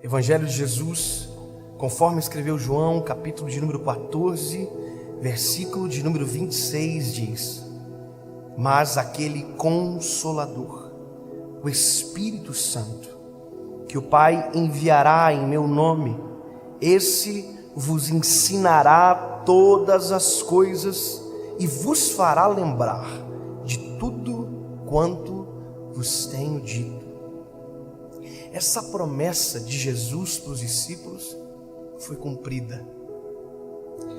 Evangelho de Jesus, conforme escreveu João, capítulo de número 14, versículo de número 26, diz: mas aquele Consolador, o Espírito Santo, que o Pai enviará em meu nome, esse vos ensinará todas as coisas e vos fará lembrar de tudo quanto vos tenho dito. Essa promessa de Jesus para os discípulos foi cumprida.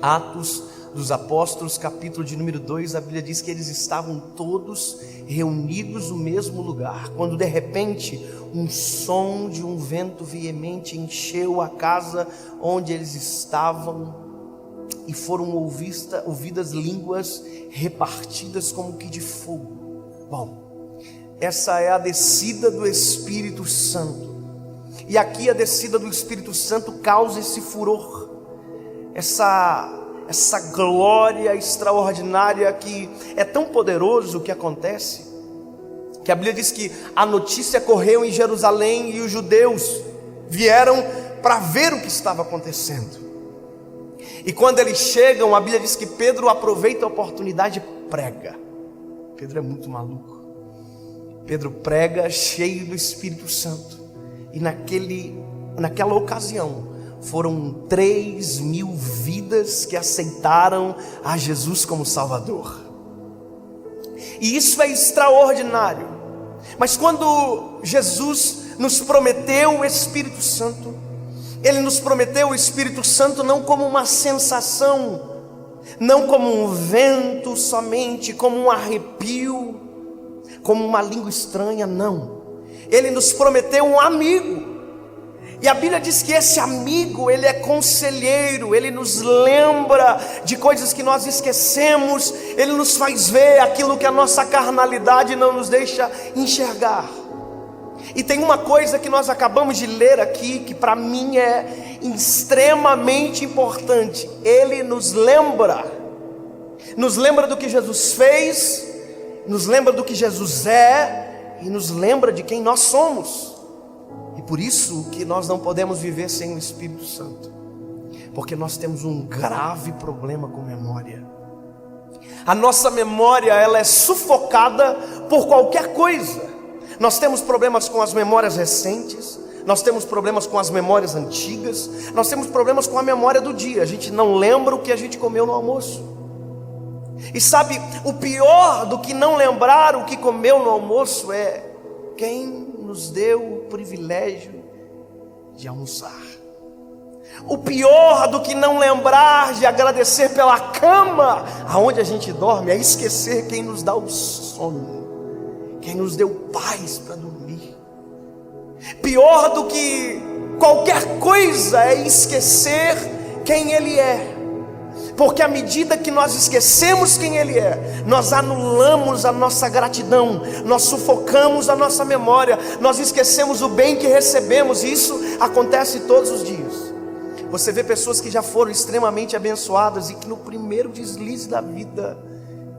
Atos dos Apóstolos, capítulo de número 2, a Bíblia diz que eles estavam todos reunidos no mesmo lugar, quando de repente um som de um vento veemente encheu a casa onde eles estavam, e foram ouvidas línguas repartidas como que de fogo. Bom, essa é a descida do Espírito Santo. E aqui a descida do Espírito Santo causa esse furor, essa glória extraordinária, que é tão poderoso o que acontece, que a Bíblia diz que a notícia correu em Jerusalém e os judeus vieram para ver o que estava acontecendo. E quando eles chegam, a Bíblia diz que Pedro aproveita a oportunidade e prega. Pedro é muito maluco. Pedro prega cheio do Espírito Santo. E naquela ocasião foram 3.000 vidas que aceitaram a Jesus como Salvador. E isso é extraordinário. Mas quando Jesus nos prometeu o Espírito Santo, Ele nos prometeu o Espírito Santo não como uma sensação, não como um vento somente, como um arrepio, como uma língua estranha, não. Ele nos prometeu um amigo. E a Bíblia diz que esse amigo, ele é conselheiro, ele nos lembra de coisas que nós esquecemos, ele nos faz ver aquilo que a nossa carnalidade não nos deixa enxergar. E tem uma coisa que nós acabamos de ler aqui, que para mim é extremamente importante. Ele nos lembra do que Jesus fez, nos lembra do que Jesus é, e nos lembra de quem nós somos. E por isso que nós não podemos viver sem o Espírito Santo, porque nós temos um grave problema com memória. A nossa memória, ela é sufocada por qualquer coisa. Nós temos problemas com as memórias recentes, nós temos problemas com as memórias antigas, nós temos problemas com a memória do dia. A gente não lembra o que a gente comeu no almoço. E sabe, o pior do que não lembrar o que comeu no almoço é quem nos deu o privilégio de almoçar. O pior do que não lembrar de agradecer pela cama aonde a gente dorme é esquecer quem nos dá o sono, quem nos deu paz para dormir. Pior do que qualquer coisa é esquecer quem Ele é. Porque à medida que nós esquecemos quem Ele é, nós anulamos a nossa gratidão, nós sufocamos a nossa memória, nós esquecemos o bem que recebemos. E isso acontece todos os dias. Você vê pessoas que já foram extremamente abençoadas e que no primeiro deslize da vida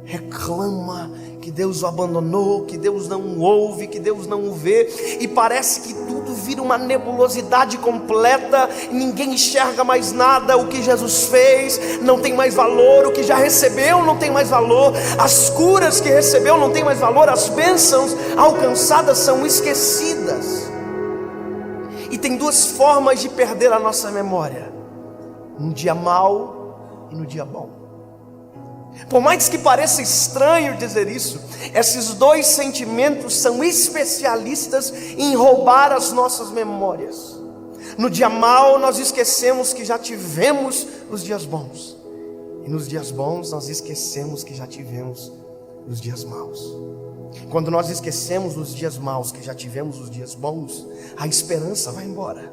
reclama que Deus o abandonou, que Deus não o ouve, que Deus não o vê, e parece que tudo vira uma nebulosidade completa, ninguém enxerga mais nada. O que Jesus fez não tem mais valor, o que já recebeu não tem mais valor, as curas que recebeu não tem mais valor, as bênçãos alcançadas são esquecidas. E tem duas formas de perder a nossa memória: no dia mau e no dia bom. Por mais que pareça estranho dizer isso, esses dois sentimentos são especialistas em roubar as nossas memórias. No dia mau nós esquecemos que já tivemos os dias bons, e nos dias bons nós esquecemos que já tivemos os dias maus. Quando nós esquecemos os dias maus que já tivemos os dias bons, a esperança vai embora.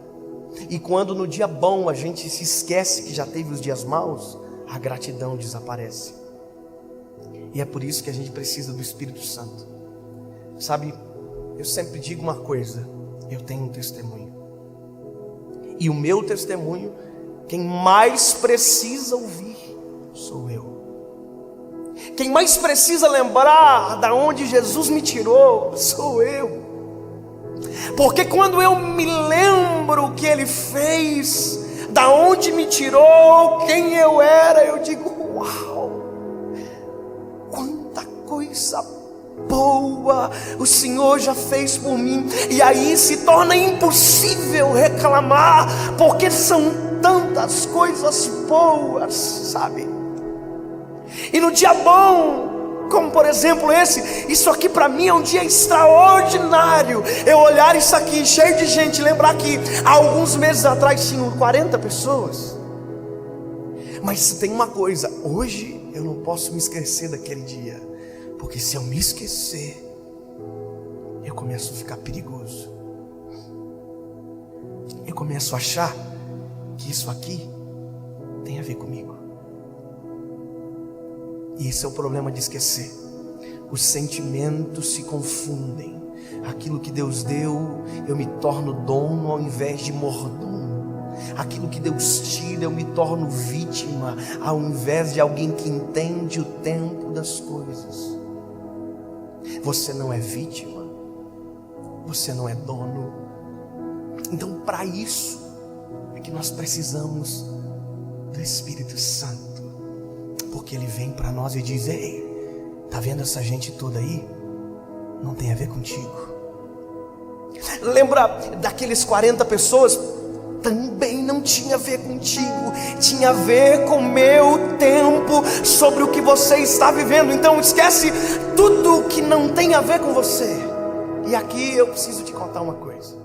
E quando no dia bom a gente se esquece que já teve os dias maus, a gratidão desaparece. E é por isso que a gente precisa do Espírito Santo. Sabe, eu sempre digo uma coisa: eu tenho um testemunho, e o meu testemunho, quem mais precisa ouvir sou eu. Quem mais precisa lembrar da onde Jesus me tirou sou eu. Porque quando eu me lembro lembro o que Ele fez, da onde me tirou, quem eu era, eu digo: uau, quanta coisa boa o Senhor já fez por mim. E aí se torna impossível reclamar, porque são tantas coisas boas, sabe? E no dia bom, como por exemplo isso aqui para mim é um dia extraordinário. Eu olhar isso aqui cheio de gente, lembrar que há alguns meses atrás tinham 40 pessoas. Mas tem uma coisa, hoje eu não posso me esquecer daquele dia, porque se eu me esquecer, eu começo a ficar perigoso. Eu começo a achar que isso aqui tem a ver comigo. E esse é o problema de esquecer. Os sentimentos se confundem. Aquilo que Deus deu, eu me torno dono ao invés de mordomo. Aquilo que Deus tira, eu me torno vítima ao invés de alguém que entende o tempo das coisas. Você não é vítima, você não é dono. Então, para isso é que nós precisamos do Espírito Santo, porque Ele vem para nós e diz: ei, tá vendo essa gente toda aí? Não tem a ver contigo. Lembra daqueles 40 pessoas? Também não tinha a ver contigo, tinha a ver com o meu tempo, sobre o que você está vivendo. Então esquece tudo que não tem a ver com você. E aqui eu preciso te contar uma coisa.